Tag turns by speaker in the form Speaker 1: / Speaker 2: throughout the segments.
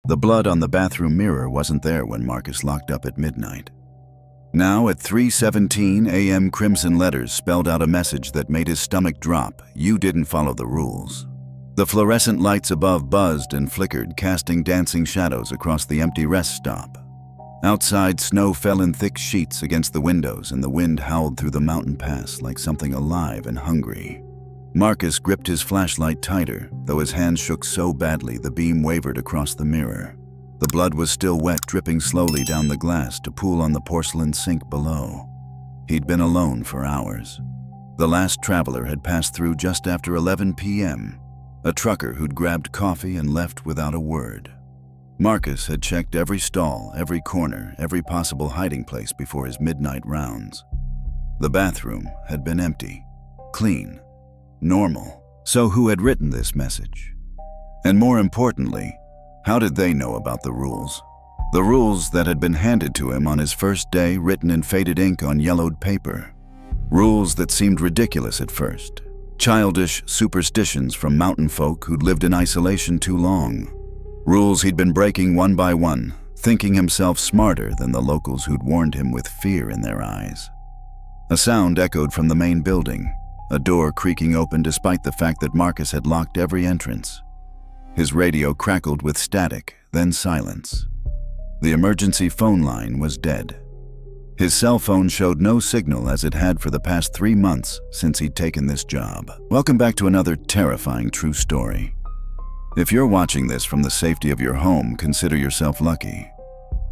Speaker 1: The blood on the bathroom mirror wasn't there when Marcus locked up at midnight. Now at 3:17 a.m. crimson letters spelled out a message that made his stomach drop. You didn't follow the rules. The fluorescent lights above buzzed and flickered, casting dancing shadows across the empty rest stop. Outside, snow fell in thick sheets against the windows and the wind howled through the mountain pass like something alive and hungry. Marcus gripped his flashlight tighter, though his hands shook so badly the beam wavered across the mirror. The blood was still wet, dripping slowly down the glass to pool on the porcelain sink below. He'd been alone for hours. The last traveler had passed through just after 11 p.m., a trucker who'd grabbed coffee and left without a word. Marcus had checked every stall, every corner, every possible hiding place before his midnight rounds. The bathroom had been empty, clean, normal. So who had written this message? And more importantly, how did they know about the rules? The rules that had been handed to him on his first day, written in faded ink on yellowed paper. Rules that seemed ridiculous at first. Childish superstitions from mountain folk who'd lived in isolation too long. Rules he'd been breaking one by one, thinking himself smarter than the locals who'd warned him with fear in their eyes. A sound echoed from the main building, a door creaking open despite the fact that Marcus had locked every entrance. His radio crackled with static, then silence. The emergency phone line was dead. His cell phone showed no signal as it had for the past 3 months since he'd taken this job. Welcome back to another terrifying true story. If you're watching this from the safety of your home, consider yourself lucky.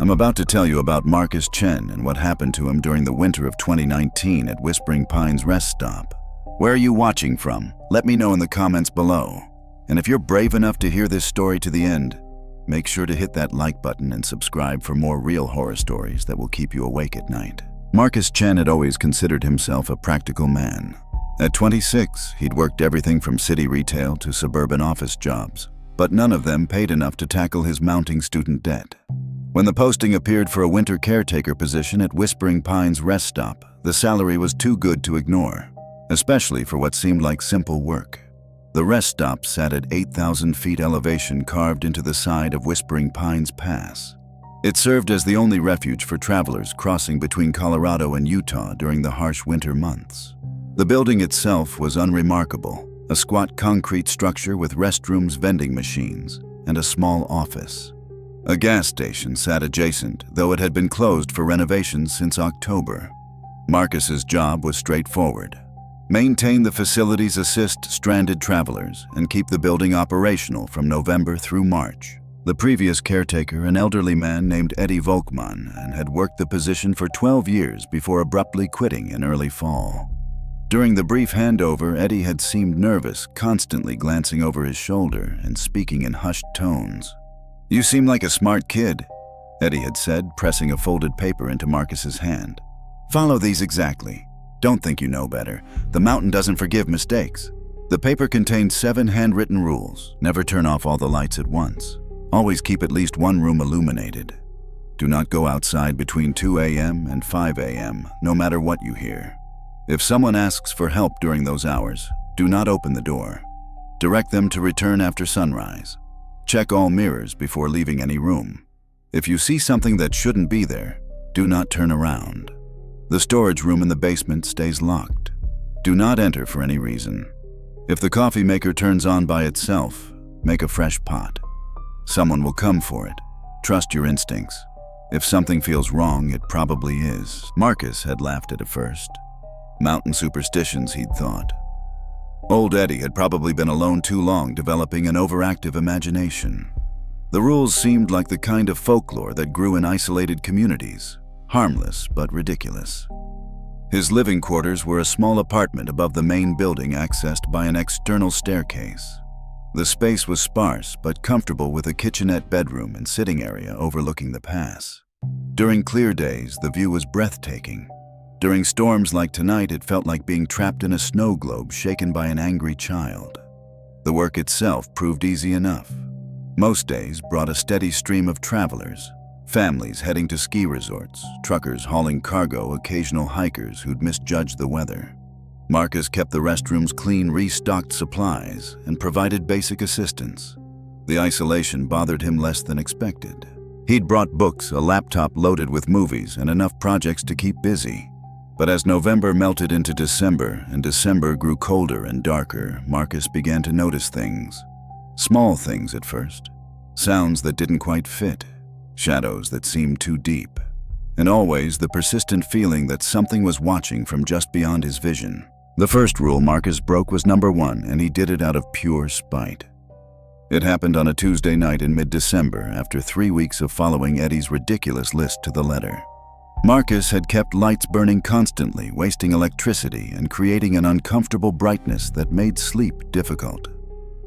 Speaker 1: I'm about to tell you about Marcus Chen and what happened to him during the winter of 2019 at Whispering Pines rest stop. Where are you watching from? Let me know in the comments below. And if you're brave enough to hear this story to the end, make sure to hit that like button and subscribe for more real horror stories that will keep you awake at night. Marcus Chen had always considered himself a practical man. At 26, he'd worked everything from city retail to suburban office jobs, but none of them paid enough to tackle his mounting student debt. When the posting appeared for a winter caretaker position at Whispering Pines rest stop, the salary was too good to ignore, especially for what seemed like simple work. The rest stop sat at 8,000 feet elevation carved into the side of Whispering Pines Pass. It served as the only refuge for travelers crossing between Colorado and Utah during the harsh winter months. The building itself was unremarkable, a squat concrete structure with restrooms, vending machines, and a small office. A gas station sat adjacent, though it had been closed for renovations since October. Marcus's job was straightforward. Maintain the facilities, assist stranded travelers, and keep the building operational from November through March. The previous caretaker, an elderly man named Eddie Volkmann, and had worked the position for 12 years before abruptly quitting in early fall. During the brief handover, Eddie had seemed nervous, constantly glancing over his shoulder and speaking in hushed tones. "You seem like a smart kid," Eddie had said, pressing a folded paper into Marcus's hand. "Follow these exactly. Don't think you know better. The mountain doesn't forgive mistakes." The paper contained 7 handwritten rules. Never turn off all the lights at once. Always keep at least one room illuminated. Do not go outside between 2 a.m. and 5 a.m., no matter what you hear. If someone asks for help during those hours, do not open the door. Direct them to return after sunrise. Check all mirrors before leaving any room. If you see something that shouldn't be there, do not turn around. The storage room in the basement stays locked. Do not enter for any reason. If the coffee maker turns on by itself, make a fresh pot. Someone will come for it. Trust your instincts. If something feels wrong, it probably is. Marcus had laughed at it first. Mountain superstitions, he'd thought. Old Eddie had probably been alone too long, developing an overactive imagination. The rules seemed like the kind of folklore that grew in isolated communities. Harmless, but ridiculous. His living quarters were a small apartment above the main building accessed by an external staircase. The space was sparse, but comfortable with a kitchenette, bedroom, and sitting area overlooking the pass. During clear days, the view was breathtaking. During storms like tonight, it felt like being trapped in a snow globe shaken by an angry child. The work itself proved easy enough. Most days brought a steady stream of travelers. Families heading to ski resorts, truckers hauling cargo, occasional hikers who'd misjudged the weather. Marcus kept the restrooms clean, restocked supplies, and provided basic assistance. The isolation bothered him less than expected. He'd brought books, a laptop loaded with movies, and enough projects to keep busy. But as November melted into December and December grew colder and darker, Marcus began to notice things. Small things at first. Sounds that didn't quite fit. Shadows that seemed too deep. And always the persistent feeling that something was watching from just beyond his vision. The first rule Marcus broke was number 1, and he did it out of pure spite. It happened on a Tuesday night in mid-December after 3 weeks of following Eddie's ridiculous list to the letter. Marcus had kept lights burning constantly, wasting electricity and creating an uncomfortable brightness that made sleep difficult.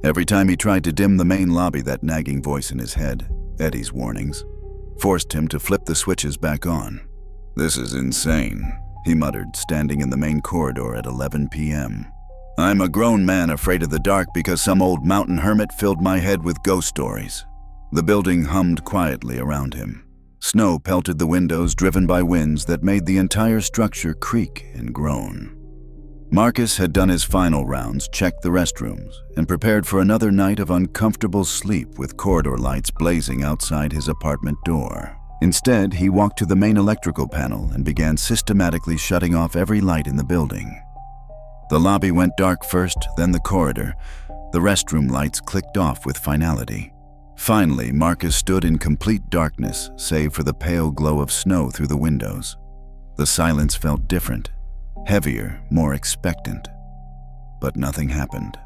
Speaker 1: Every time he tried to dim the main lobby, that nagging voice in his head, Eddie's warnings, forced him to flip the switches back on. "This is insane," he muttered, standing in the main corridor at 11 p.m. "I'm a grown man afraid of the dark because some old mountain hermit filled my head with ghost stories." The building hummed quietly around him. Snow pelted the windows, driven by winds that made the entire structure creak and groan. Marcus had done his final rounds, checked the restrooms, and prepared for another night of uncomfortable sleep with corridor lights blazing outside his apartment door. Instead, he walked to the main electrical panel and began systematically shutting off every light in the building. The lobby went dark first, then the corridor. The restroom lights clicked off with finality. Finally, Marcus stood in complete darkness, save for the pale glow of snow through the windows. The silence felt different, heavier, more expectant. But nothing happened.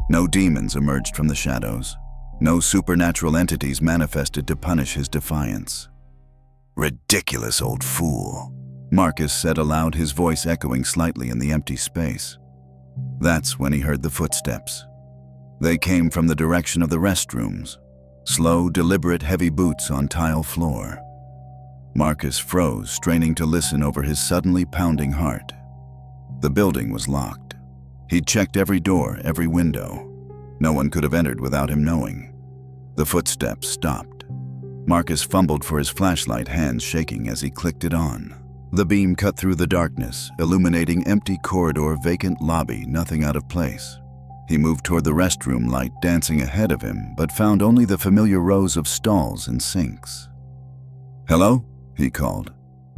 Speaker 1: No demons emerged from the shadows. No supernatural entities manifested to punish his defiance. "Ridiculous old fool," Marcus said aloud, his voice echoing slightly in the empty space. That's when he heard the footsteps. They came from the direction of the restrooms. Slow, deliberate, heavy boots on tile floor. Marcus froze, straining to listen over his suddenly pounding heart. The building was locked. He'd checked every door, every window. No one could have entered without him knowing. The footsteps stopped. Marcus fumbled for his flashlight, hands shaking as he clicked it on. The beam cut through the darkness, illuminating empty corridor, vacant lobby, nothing out of place. He moved toward the restroom light dancing ahead of him, but found only the familiar rows of stalls and sinks. "Hello?" he called.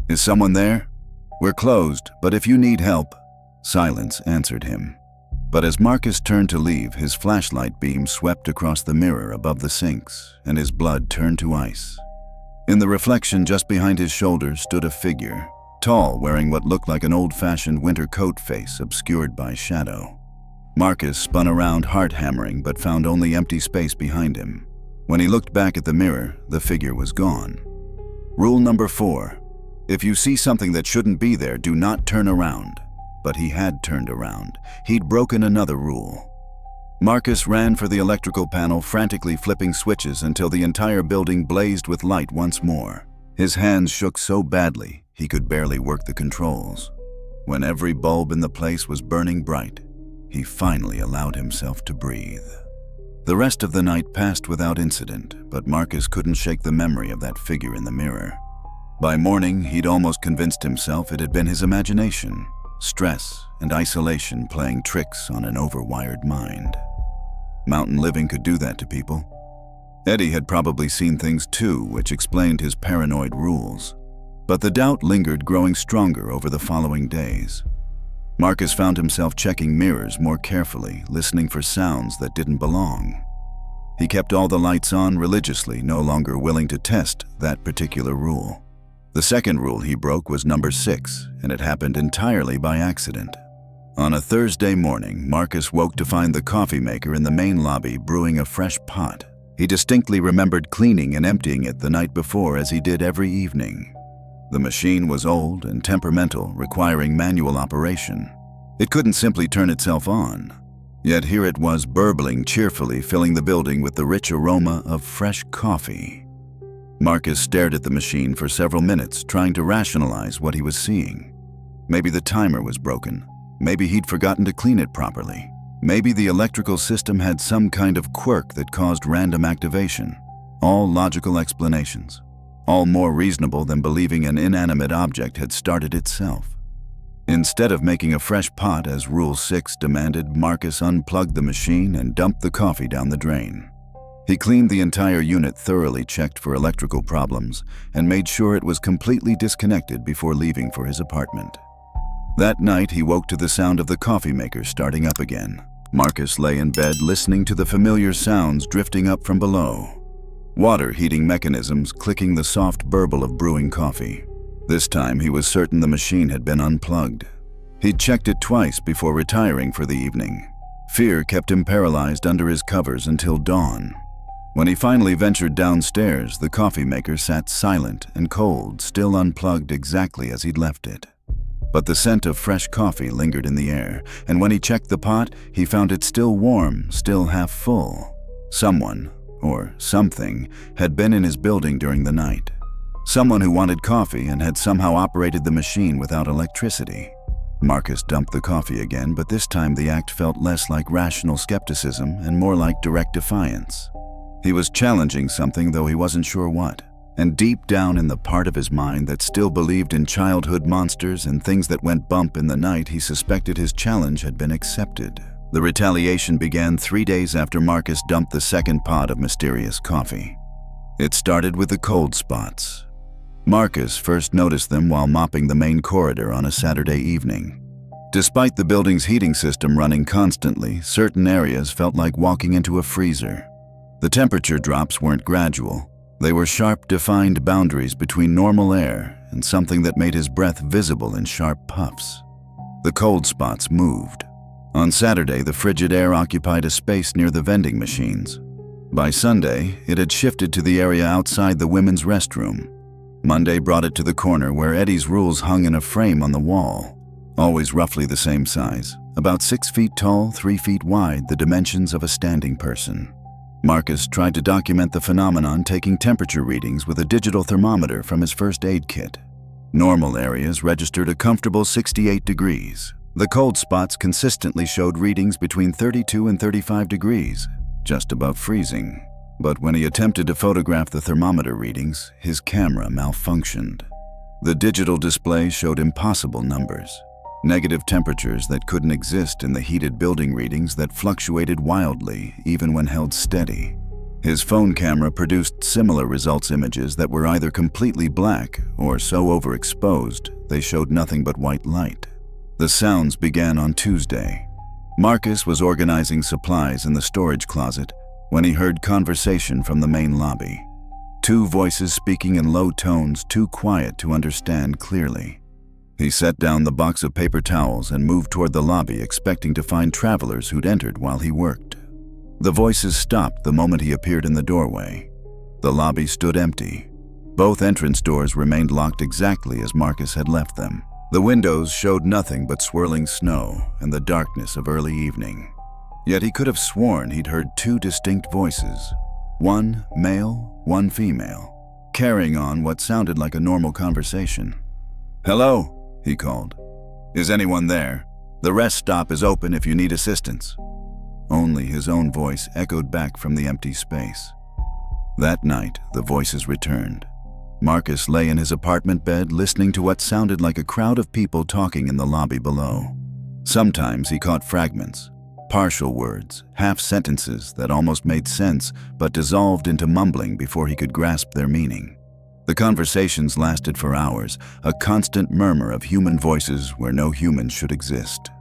Speaker 1: "Is someone there? We're closed, but if you need help." Silence answered him. But as Marcus turned to leave, his flashlight beam swept across the mirror above the sinks, and his blood turned to ice. In the reflection just behind his shoulder stood a figure, tall, wearing what looked like an old-fashioned winter coat face obscured by shadow. Marcus spun around, heart hammering, but found only empty space behind him. When he looked back at the mirror, the figure was gone. Rule number 4. If you see something that shouldn't be there, do not turn around. But he had turned around. He'd broken another rule. Marcus ran for the electrical panel, frantically flipping switches until the entire building blazed with light once more. His hands shook so badly, he could barely work the controls. When every bulb in the place was burning bright, he finally allowed himself to breathe. The rest of the night passed without incident, but Marcus couldn't shake the memory of that figure in the mirror. By morning, he'd almost convinced himself it had been his imagination, stress and isolation playing tricks on an overwired mind. Mountain living could do that to people. Eddie had probably seen things too, which explained his paranoid rules. But the doubt lingered, growing stronger over the following days. Marcus found himself checking mirrors more carefully, listening for sounds that didn't belong. He kept all the lights on religiously, no longer willing to test that particular rule. The second rule he broke was number 6, and it happened entirely by accident. On a Thursday morning, Marcus woke to find the coffee maker in the main lobby brewing a fresh pot. He distinctly remembered cleaning and emptying it the night before, as he did every evening. The machine was old and temperamental, requiring manual operation. It couldn't simply turn itself on. Yet here it was, burbling cheerfully, filling the building with the rich aroma of fresh coffee. Marcus stared at the machine for several minutes, trying to rationalize what he was seeing. Maybe the timer was broken. Maybe he'd forgotten to clean it properly. Maybe the electrical system had some kind of quirk that caused random activation. All logical explanations. All more reasonable than believing an inanimate object had started itself. Instead of making a fresh pot as Rule 6 demanded, Marcus unplugged the machine and dumped the coffee down the drain. He cleaned the entire unit thoroughly, checked for electrical problems, and made sure it was completely disconnected before leaving for his apartment. That night, he woke to the sound of the coffee maker starting up again. Marcus lay in bed listening to the familiar sounds drifting up from below. Water heating mechanisms clicking the soft burble of brewing coffee. This time, he was certain the machine had been unplugged. He'd checked it twice before retiring for the evening. Fear kept him paralyzed under his covers until dawn. When he finally ventured downstairs, the coffee maker sat silent and cold, still unplugged exactly as he'd left it. But the scent of fresh coffee lingered in the air, and when he checked the pot, he found it still warm, still half full. Someone, or something, had been in his building during the night. Someone who wanted coffee and had somehow operated the machine without electricity. Marcus dumped the coffee again, but this time the act felt less like rational skepticism and more like direct defiance. He was challenging something, though he wasn't sure what. And deep down in the part of his mind that still believed in childhood monsters and things that went bump in the night, he suspected his challenge had been accepted. The retaliation began 3 days after Marcus dumped the second pot of mysterious coffee. It started with the cold spots. Marcus first noticed them while mopping the main corridor on a Saturday evening. Despite the building's heating system running constantly, certain areas felt like walking into a freezer. The temperature drops weren't gradual. They were sharp, defined boundaries between normal air and something that made his breath visible in sharp puffs. The cold spots moved. On Saturday, the frigid air occupied a space near the vending machines. By Sunday, it had shifted to the area outside the women's restroom. Monday brought it to the corner where Eddie's rules hung in a frame on the wall, always roughly the same size, about 6 feet tall, 3 feet wide, the dimensions of a standing person. Marcus tried to document the phenomenon, taking temperature readings with a digital thermometer from his first aid kit. Normal areas registered a comfortable 68 degrees. The cold spots consistently showed readings between 32 and 35 degrees, just above freezing. But when he attempted to photograph the thermometer readings, his camera malfunctioned. The digital display showed impossible numbers. Negative temperatures that couldn't exist in the heated building readings that fluctuated wildly even when held steady. His phone camera produced similar results, images that were either completely black or so overexposed they showed nothing but white light. The sounds began on Tuesday. Marcus was organizing supplies in the storage closet when he heard conversation from the main lobby. 2 voices speaking in low tones, too quiet to understand clearly. He set down the box of paper towels and moved toward the lobby, expecting to find travelers who'd entered while he worked. The voices stopped the moment he appeared in the doorway. The lobby stood empty. Both entrance doors remained locked exactly as Marcus had left them. The windows showed nothing but swirling snow and the darkness of early evening. Yet he could have sworn he'd heard 2 distinct voices, one male, one female, carrying on what sounded like a normal conversation. "Hello," he called. "Is anyone there? The rest stop is open if you need assistance." Only his own voice echoed back from the empty space. That night, the voices returned. Marcus lay in his apartment bed listening to what sounded like a crowd of people talking in the lobby below. Sometimes he caught fragments, partial words, half sentences that almost made sense but dissolved into mumbling before he could grasp their meaning. The conversations lasted for hours, a constant murmur of human voices where no humans should exist.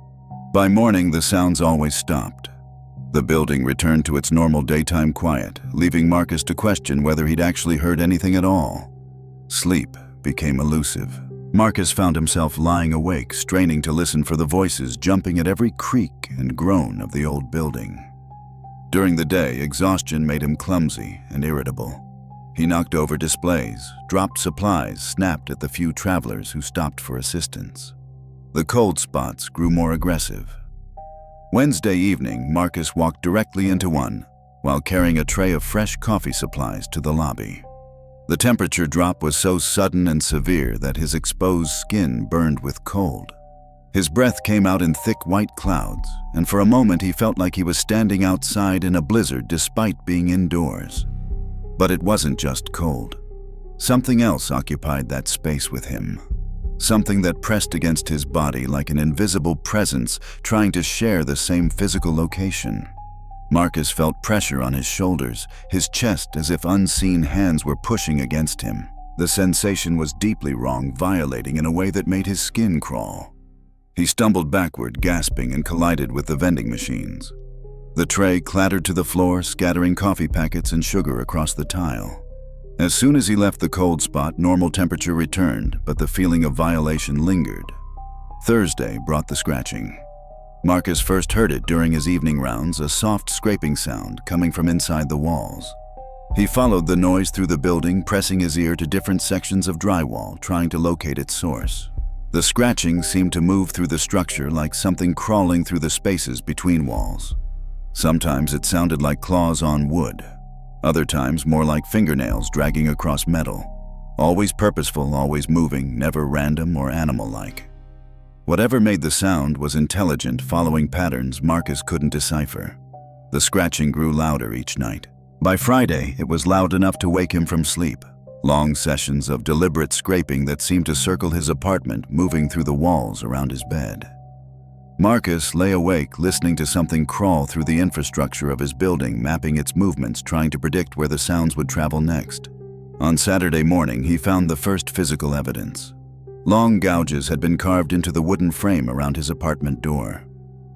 Speaker 1: By morning, the sounds always stopped. The building returned to its normal daytime quiet, leaving Marcus to question whether he'd actually heard anything at all. Sleep became elusive. Marcus found himself lying awake, straining to listen for the voices, jumping at every creak and groan of the old building. During the day, exhaustion made him clumsy and irritable. He knocked over displays, dropped supplies, snapped at the few travelers who stopped for assistance. The cold spots grew more aggressive. Wednesday evening, Marcus walked directly into one while carrying a tray of fresh coffee supplies to the lobby. The temperature drop was so sudden and severe that his exposed skin burned with cold. His breath came out in thick white clouds, and for a moment he felt like he was standing outside in a blizzard despite being indoors. But it wasn't just cold. Something else occupied that space with him. Something that pressed against his body like an invisible presence trying to share the same physical location. Marcus felt pressure on his shoulders, his chest as if unseen hands were pushing against him. The sensation was deeply wrong, violating in a way that made his skin crawl. He stumbled backward, gasping, and collided with the vending machines. The tray clattered to the floor, scattering coffee packets and sugar across the tile. As soon as he left the cold spot, normal temperature returned, but the feeling of violation lingered. Thursday brought the scratching. Marcus first heard it during his evening rounds, a soft scraping sound coming from inside the walls. He followed the noise through the building, pressing his ear to different sections of drywall, trying to locate its source. The scratching seemed to move through the structure like something crawling through the spaces between walls. Sometimes it sounded like claws on wood. Other times more like fingernails dragging across metal. Always purposeful, always moving, never random or animal-like. Whatever made the sound was intelligent, following patterns Marcus couldn't decipher. The scratching grew louder each night. By Friday, it was loud enough to wake him from sleep. Long sessions of deliberate scraping that seemed to circle his apartment, moving through the walls around his bed. Marcus lay awake, listening to something crawl through the infrastructure of his building, mapping its movements, trying to predict where the sounds would travel next. On Saturday morning, he found the first physical evidence. Long gouges had been carved into the wooden frame around his apartment door.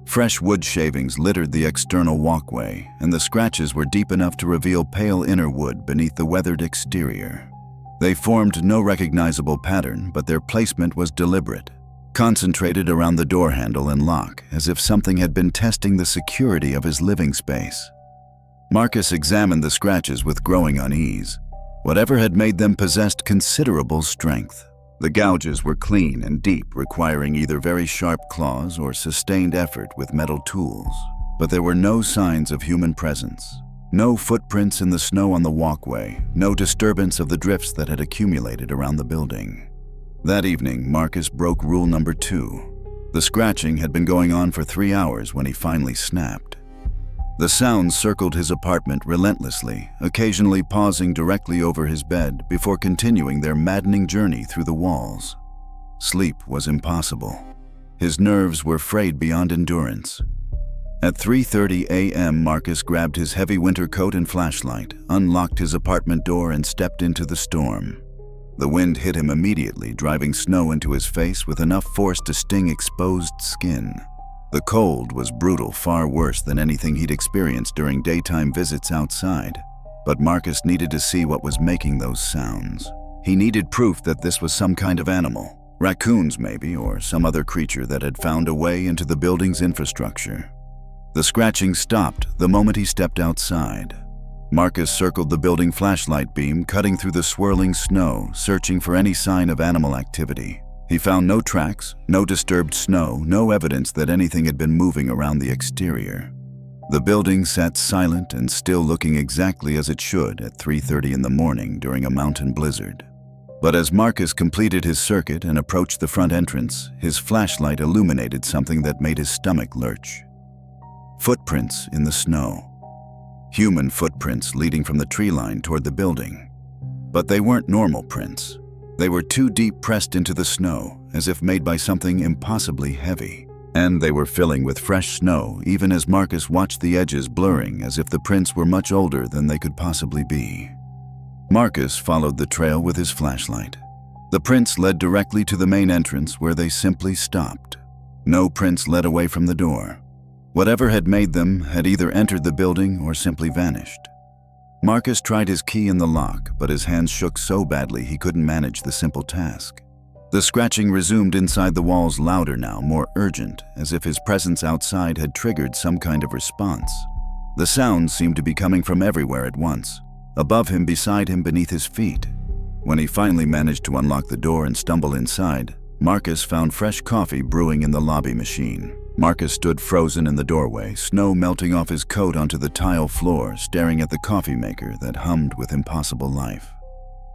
Speaker 1: Fresh wood shavings littered the external walkway, and the scratches were deep enough to reveal pale inner wood beneath the weathered exterior. They formed no recognizable pattern, but their placement was deliberate, concentrated around the door handle and lock, as if something had been testing the security of his living space. Marcus examined the scratches with growing unease. Whatever had made them possessed considerable strength. The gouges were clean and deep, requiring either very sharp claws or sustained effort with metal tools. But there were no signs of human presence. No footprints in the snow on the walkway, no disturbance of the drifts that had accumulated around the building. That evening, Marcus broke rule number 2. The scratching had been going on for 3 hours when he finally snapped. The sounds circled his apartment relentlessly, occasionally pausing directly over his bed before continuing their maddening journey through the walls. Sleep was impossible. His nerves were frayed beyond endurance. At 3:30 a.m., Marcus grabbed his heavy winter coat and flashlight, unlocked his apartment door, and stepped into the storm. The wind hit him immediately, driving snow into his face with enough force to sting exposed skin. The cold was brutal, far worse than anything he'd experienced during daytime visits outside. But Marcus needed to see what was making those sounds. He needed proof that this was some kind of animal, raccoons maybe, or some other creature that had found a way into the building's infrastructure. The scratching stopped the moment he stepped outside. Marcus circled the building flashlight beam, cutting through the swirling snow, searching for any sign of animal activity. He found no tracks, no disturbed snow, no evidence that anything had been moving around the exterior. The building sat silent and still, looking exactly as it should at 3:30 in the morning during a mountain blizzard. But as Marcus completed his circuit and approached the front entrance, his flashlight illuminated something that made his stomach lurch. Footprints in the snow. Human footprints leading from the tree line toward the building. But they weren't normal prints. They were too deep, pressed into the snow, as if made by something impossibly heavy. And they were filling with fresh snow, even as Marcus watched the edges blurring, as if the prints were much older than they could possibly be. Marcus followed the trail with his flashlight. The prints led directly to the main entrance, where they simply stopped. No prints led away from the door. Whatever had made them had either entered the building or simply vanished. Marcus tried his key in the lock, but his hands shook so badly he couldn't manage the simple task. The scratching resumed inside the walls, louder now, more urgent, as if his presence outside had triggered some kind of response. The sounds seemed to be coming from everywhere at once, above him, beside him, beneath his feet. When he finally managed to unlock the door and stumble inside, Marcus found fresh coffee brewing in the lobby machine. Marcus stood frozen in the doorway, snow melting off his coat onto the tile floor, staring at the coffee maker that hummed with impossible life.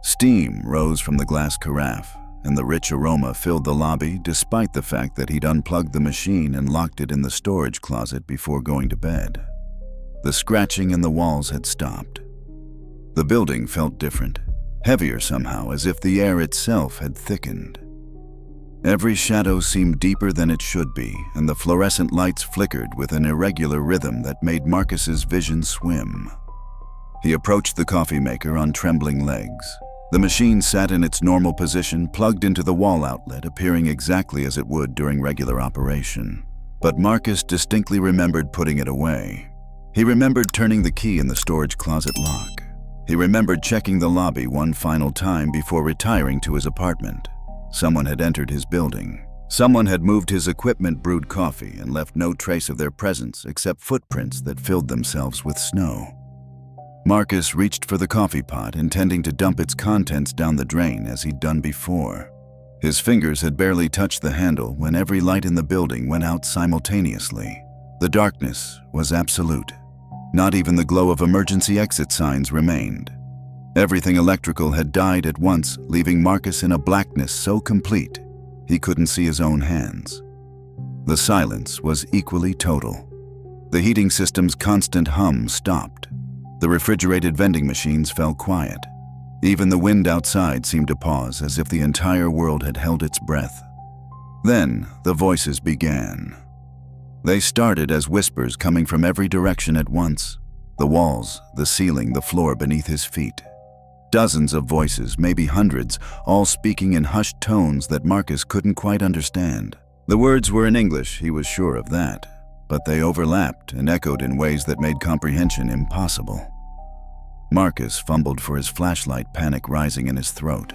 Speaker 1: Steam rose from the glass carafe, and the rich aroma filled the lobby despite the fact that he'd unplugged the machine and locked it in the storage closet before going to bed. The scratching in the walls had stopped. The building felt different, heavier somehow, as if the air itself had thickened. Every shadow seemed deeper than it should be, and the fluorescent lights flickered with an irregular rhythm that made Marcus's vision swim. He approached the coffee maker on trembling legs. The machine sat in its normal position, plugged into the wall outlet, appearing exactly as it would during regular operation. But Marcus distinctly remembered putting it away. He remembered turning the key in the storage closet lock. He remembered checking the lobby one final time before retiring to his apartment. Someone had entered his building. Someone had moved his equipment brewed coffee and left no trace of their presence except footprints that filled themselves with snow. Marcus reached for the coffee pot, intending to dump its contents down the drain as he'd done before. His fingers had barely touched the handle when every light in the building went out simultaneously. The darkness was absolute. Not even the glow of emergency exit signs remained. Everything electrical had died at once, leaving Marcus in a blackness so complete he couldn't see his own hands. The silence was equally total. The heating system's constant hum stopped. The refrigerated vending machines fell quiet. Even the wind outside seemed to pause, as if the entire world had held its breath. Then the voices began. They started as whispers coming from every direction at once. The walls, the ceiling, the floor beneath his feet. Dozens of voices, maybe hundreds, all speaking in hushed tones that Marcus couldn't quite understand. The words were in English, he was sure of that, but they overlapped and echoed in ways that made comprehension impossible. Marcus fumbled for his flashlight, panic rising in his throat.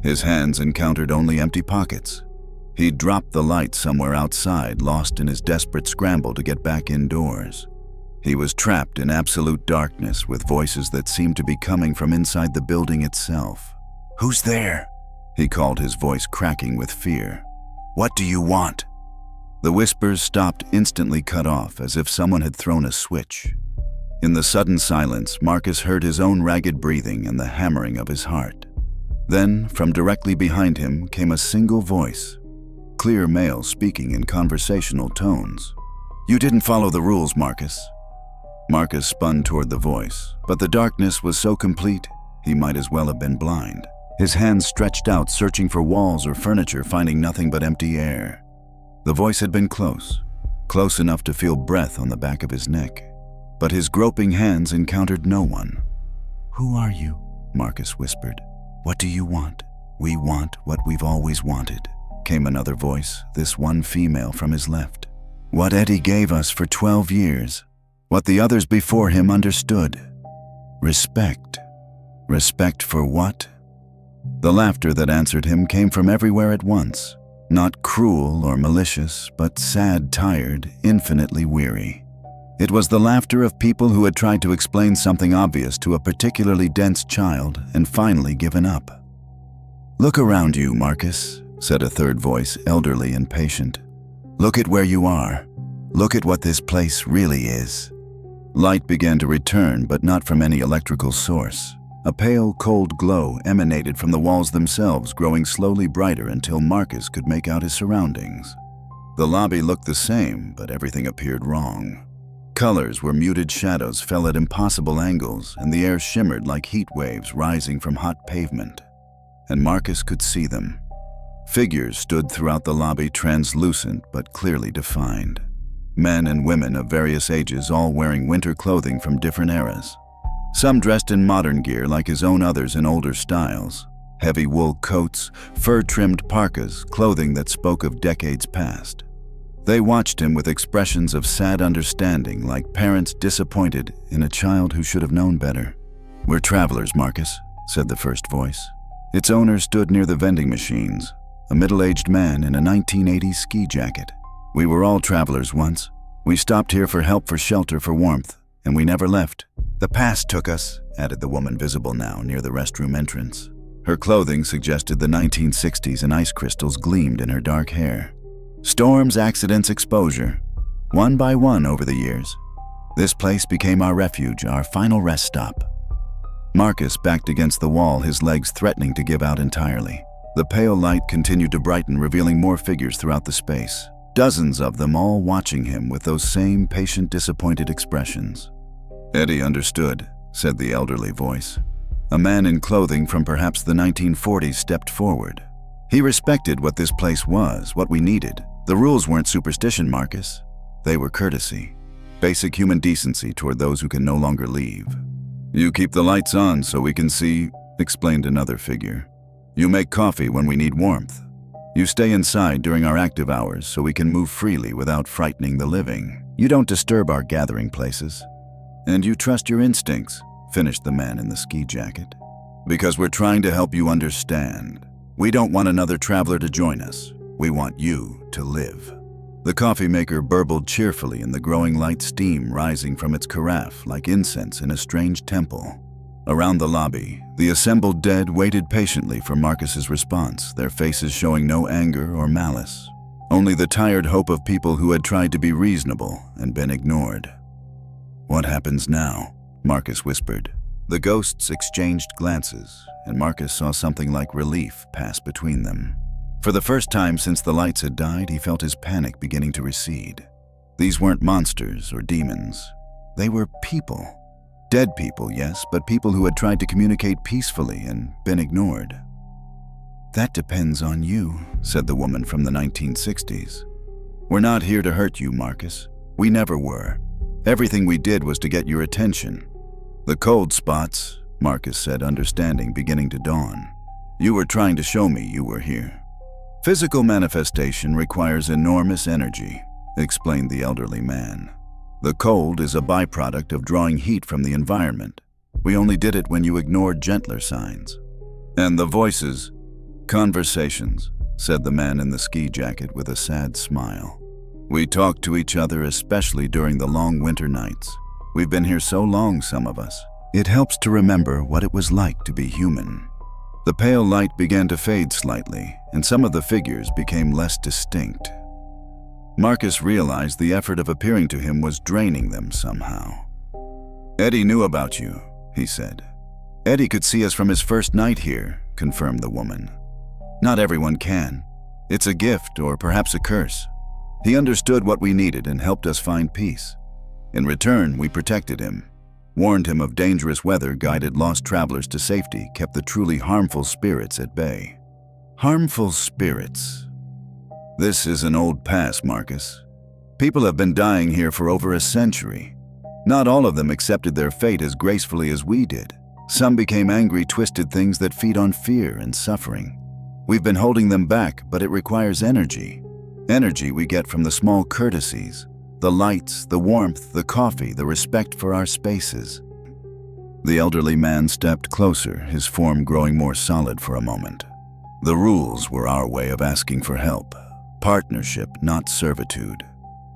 Speaker 1: His hands encountered only empty pockets. He'd dropped the light somewhere outside, lost in his desperate scramble to get back indoors. He was trapped in absolute darkness with voices that seemed to be coming from inside the building itself. "Who's there?" he called, his voice cracking with fear. "What do you want?" The whispers stopped, instantly cut off, as if someone had thrown a switch. In the sudden silence, Marcus heard his own ragged breathing and the hammering of his heart. Then, from directly behind him, came a single voice, clear male speaking in conversational tones. "You didn't follow the rules, Marcus." Marcus spun toward the voice, but the darkness was so complete, he might as well have been blind. His hands stretched out, searching for walls or furniture, finding nothing but empty air. The voice had been close enough to feel breath on the back of his neck. But his groping hands encountered no one. "Who are you?" Marcus whispered. "What do you want?" "We want what we've always wanted," came another voice, this one female from his left. "What Eddie gave us for 12 years. What the others before him understood. Respect. Respect for what?" The laughter that answered him came from everywhere at once. Not cruel or malicious, but sad, tired, infinitely weary. It was the laughter of people who had tried to explain something obvious to a particularly dense child and finally given up. "Look around you, Marcus," said a third voice, elderly and patient. "Look at where you are. Look at what this place really is." Light began to return, but not from any electrical source. A pale, cold glow emanated from the walls themselves, growing slowly brighter until Marcus could make out his surroundings. The lobby looked the same, but everything appeared wrong. Colors where muted shadows fell at impossible angles, and the air shimmered like heat waves rising from hot pavement. And Marcus could see them. Figures stood throughout the lobby, translucent but clearly defined. Men and women of various ages, all wearing winter clothing from different eras. Some dressed in modern gear like his own, others in older styles. Heavy wool coats, fur-trimmed parkas, clothing that spoke of decades past. They watched him with expressions of sad understanding, like parents disappointed in a child who should have known better. "We're travelers, Marcus," said the first voice. Its owner stood near the vending machines, a middle-aged man in a 1980s ski jacket. "We were all travelers once. We stopped here for help, for shelter, for warmth, and we never left. The past took us," added the woman visible now near the restroom entrance. Her clothing suggested the 1960s, and ice crystals gleamed in her dark hair. "Storms, accidents, exposure. One by one over the years. This place became our refuge, our final rest stop." Marcus backed against the wall, his legs threatening to give out entirely. The pale light continued to brighten, revealing more figures throughout the space. Dozens of them, all watching him with those same patient, disappointed expressions. "Eddie understood," said the elderly voice. A man in clothing from perhaps the 1940s stepped forward. He respected what this place was, what we needed. The rules weren't superstition, Marcus. They were courtesy. Basic human decency toward those who can no longer leave. You keep the lights on so we can see, explained another figure. You make coffee when we need warmth. You stay inside during our active hours so we can move freely without frightening the living. You don't disturb our gathering places. And you trust your instincts, finished the man in the ski jacket. Because we're trying to help you understand. We don't want another traveler to join us. We want you to live. The coffee maker burbled cheerfully in the growing light steam rising from its carafe like incense in a strange temple. Around the lobby, the assembled dead waited patiently for Marcus's response, their faces showing no anger or malice. Only the tired hope of people who had tried to be reasonable and been ignored. What happens now? Marcus whispered. The ghosts exchanged glances, and Marcus saw something like relief pass between them. For the first time since the lights had died, he felt his panic beginning to recede. These weren't monsters or demons. They were people. Dead people, yes, but people who had tried to communicate peacefully and been ignored. That depends on you, said the woman from the 1960s. We're not here to hurt you, Marcus. We never were. Everything we did was to get your attention. The cold spots, Marcus said, understanding beginning to dawn. You were trying to show me you were here. Physical manifestation requires enormous energy, explained the elderly man. The cold is a byproduct of drawing heat from the environment. We only did it when you ignored gentler signs. And the voices, conversations, said the man in the ski jacket with a sad smile. We talk to each other, especially during the long winter nights. We've been here so long, some of us. It helps to remember what it was like to be human. The pale light began to fade slightly, and some of the figures became less distinct. Marcus realized the effort of appearing to him was draining them somehow. Eddie knew about you, he said. Eddie could see us from his first night here, confirmed the woman. Not everyone can. It's a gift or perhaps a curse. He understood what we needed and helped us find peace. In return, we protected him, warned him of dangerous weather, guided lost travelers to safety, kept the truly harmful spirits at bay. Harmful spirits. This is an old past, Marcus. People have been dying here for over a century. Not all of them accepted their fate as gracefully as we did. Some became angry, twisted things that feed on fear and suffering. We've been holding them back, but it requires energy. Energy we get from the small courtesies, the lights, the warmth, the coffee, the respect for our spaces. The elderly man stepped closer, his form growing more solid for a moment. The rules were our way of asking for help. Partnership, not servitude.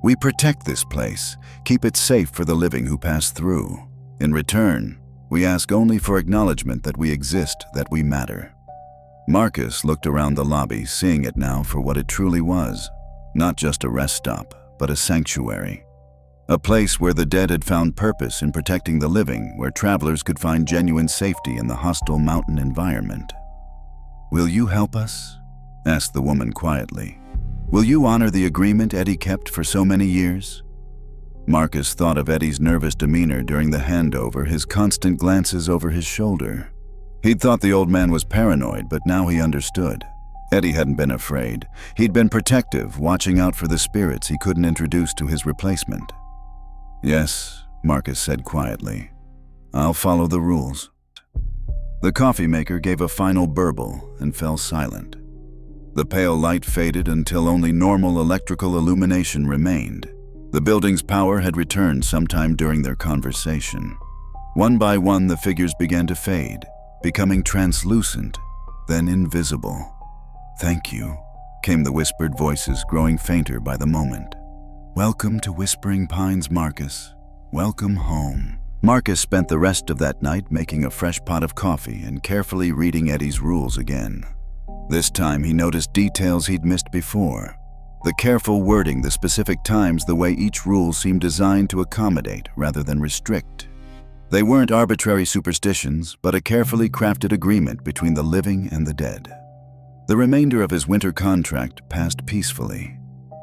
Speaker 1: We protect this place, keep it safe for the living who pass through. In return, we ask only for acknowledgement that we exist, that we matter. Marcus looked around the lobby, seeing it now for what it truly was. Not just a rest stop, but a sanctuary. A place where the dead had found purpose in protecting the living, where travelers could find genuine safety in the hostile mountain environment. Will you help us? Asked the woman quietly. Will you honor the agreement Eddie kept for so many years? Marcus thought of Eddie's nervous demeanor during the handover, his constant glances over his shoulder. He'd thought the old man was paranoid, but now he understood. Eddie hadn't been afraid. He'd been protective, watching out for the spirits he couldn't introduce to his replacement. Yes, Marcus said quietly. I'll follow the rules. The coffee maker gave a final burble and fell silent. The pale light faded until only normal electrical illumination remained. The building's power had returned sometime during their conversation. One by one, the figures began to fade, becoming translucent, then invisible. Thank you, came the whispered voices, growing fainter by the moment. Welcome to Whispering Pines, Marcus. Welcome home. Marcus spent the rest of that night making a fresh pot of coffee and carefully reading Eddie's rules again. This time he noticed details he'd missed before. The careful wording, the specific times, the way each rule seemed designed to accommodate rather than restrict. They weren't arbitrary superstitions, but a carefully crafted agreement between the living and the dead. The remainder of his winter contract passed peacefully.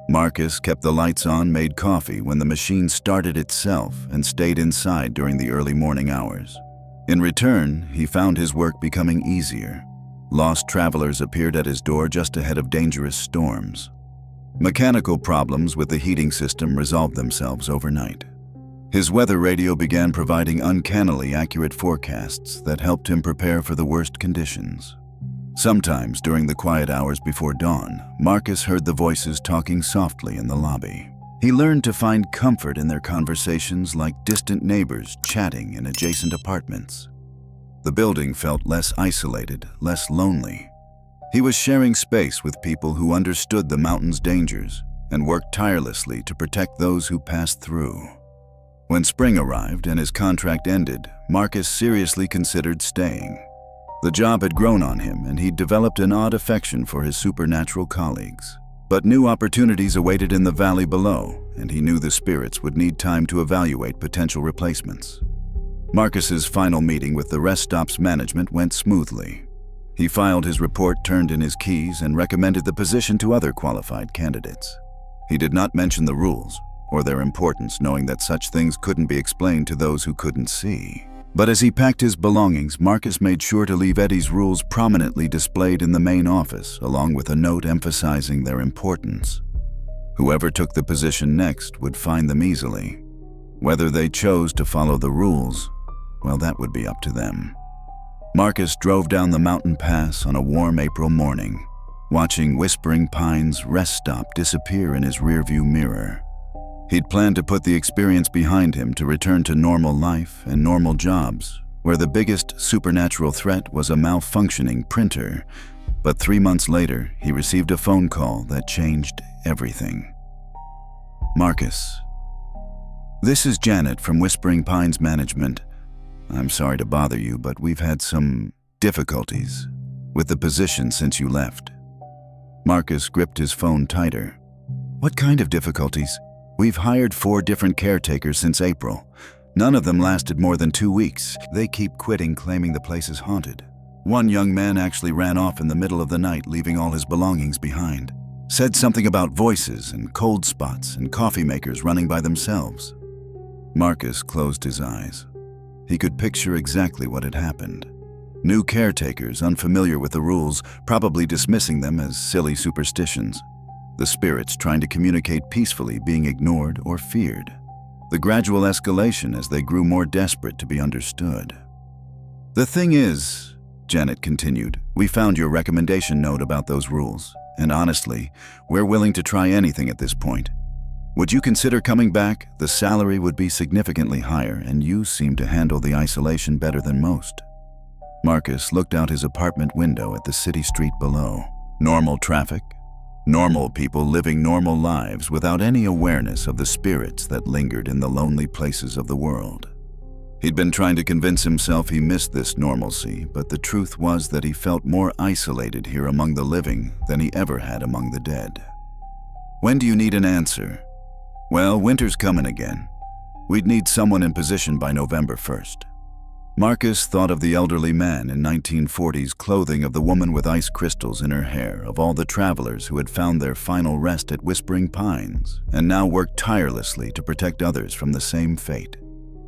Speaker 1: Marcus kept the lights on, made coffee when the machine started itself, and stayed inside during the early morning hours. In return, he found his work becoming easier. Lost travelers appeared at his door just ahead of dangerous storms. Mechanical problems with the heating system resolved themselves overnight. His weather radio began providing uncannily accurate forecasts that helped him prepare for the worst conditions. Sometimes during the quiet hours before dawn, Marcus heard the voices talking softly in the lobby. He learned to find comfort in their conversations like distant neighbors chatting in adjacent apartments. The building felt less isolated, less lonely. He was sharing space with people who understood the mountain's dangers and worked tirelessly to protect those who passed through. When spring arrived and his contract ended, Marcus seriously considered staying. The job had grown on him, and he'd developed an odd affection for his supernatural colleagues. But new opportunities awaited in the valley below, and he knew the spirits would need time to evaluate potential replacements. Marcus's final meeting with the rest stop's management went smoothly. He filed his report, turned in his keys, and recommended the position to other qualified candidates. He did not mention the rules or their importance, knowing that such things couldn't be explained to those who couldn't see. But as he packed his belongings, Marcus made sure to leave Eddie's rules prominently displayed in the main office, along with a note emphasizing their importance. Whoever took the position next would find them easily. Whether they chose to follow the rules, well, that would be up to them. Marcus drove down the mountain pass on a warm April morning, watching Whispering Pines rest stop disappear in his rearview mirror. He'd planned to put the experience behind him to return to normal life and normal jobs, where the biggest supernatural threat was a malfunctioning printer. But 3 months later, he received a phone call that changed everything. Marcus, this is Janet from Whispering Pines Management. I'm sorry to bother you, but we've had some difficulties with the position since you left. Marcus gripped his phone tighter. What kind of difficulties? We've hired 4 different caretakers since April. None of them lasted more than 2 weeks. They keep quitting, claiming the place is haunted. One young man actually ran off in the middle of the night, leaving all his belongings behind. Said something about voices and cold spots and coffee makers running by themselves. Marcus closed his eyes. He could picture exactly what had happened. New caretakers, unfamiliar with the rules, probably dismissing them as silly superstitions. The spirits trying to communicate peacefully being ignored or feared. The gradual escalation as they grew more desperate to be understood. The thing is, Janet continued, we found your recommendation note about those rules, and honestly, we're willing to try anything at this point. Would you consider coming back? The salary would be significantly higher, and you seem to handle the isolation better than most. Marcus looked out his apartment window at the city street below. Normal traffic. Normal people living normal lives without any awareness of the spirits that lingered in the lonely places of the world. He'd been trying to convince himself he missed this normalcy, but the truth was that he felt more isolated here among the living than he ever had among the dead. When do you need an answer? Well, winter's coming again. We'd need someone in position by November 1st. Marcus thought of the elderly man in 1940s clothing of the woman with ice crystals in her hair, of all the travelers who had found their final rest at Whispering Pines and now worked tirelessly to protect others from the same fate.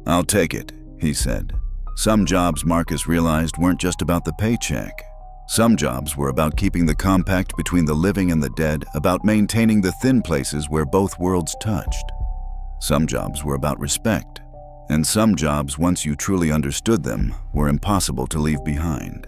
Speaker 1: I'll take it, he said. Some jobs, Marcus realized, weren't just about the paycheck. Some jobs were about keeping the compact between the living and the dead, about maintaining the thin places where both worlds touched. Some jobs were about respect. And some jobs, once you truly understood them, were impossible to leave behind.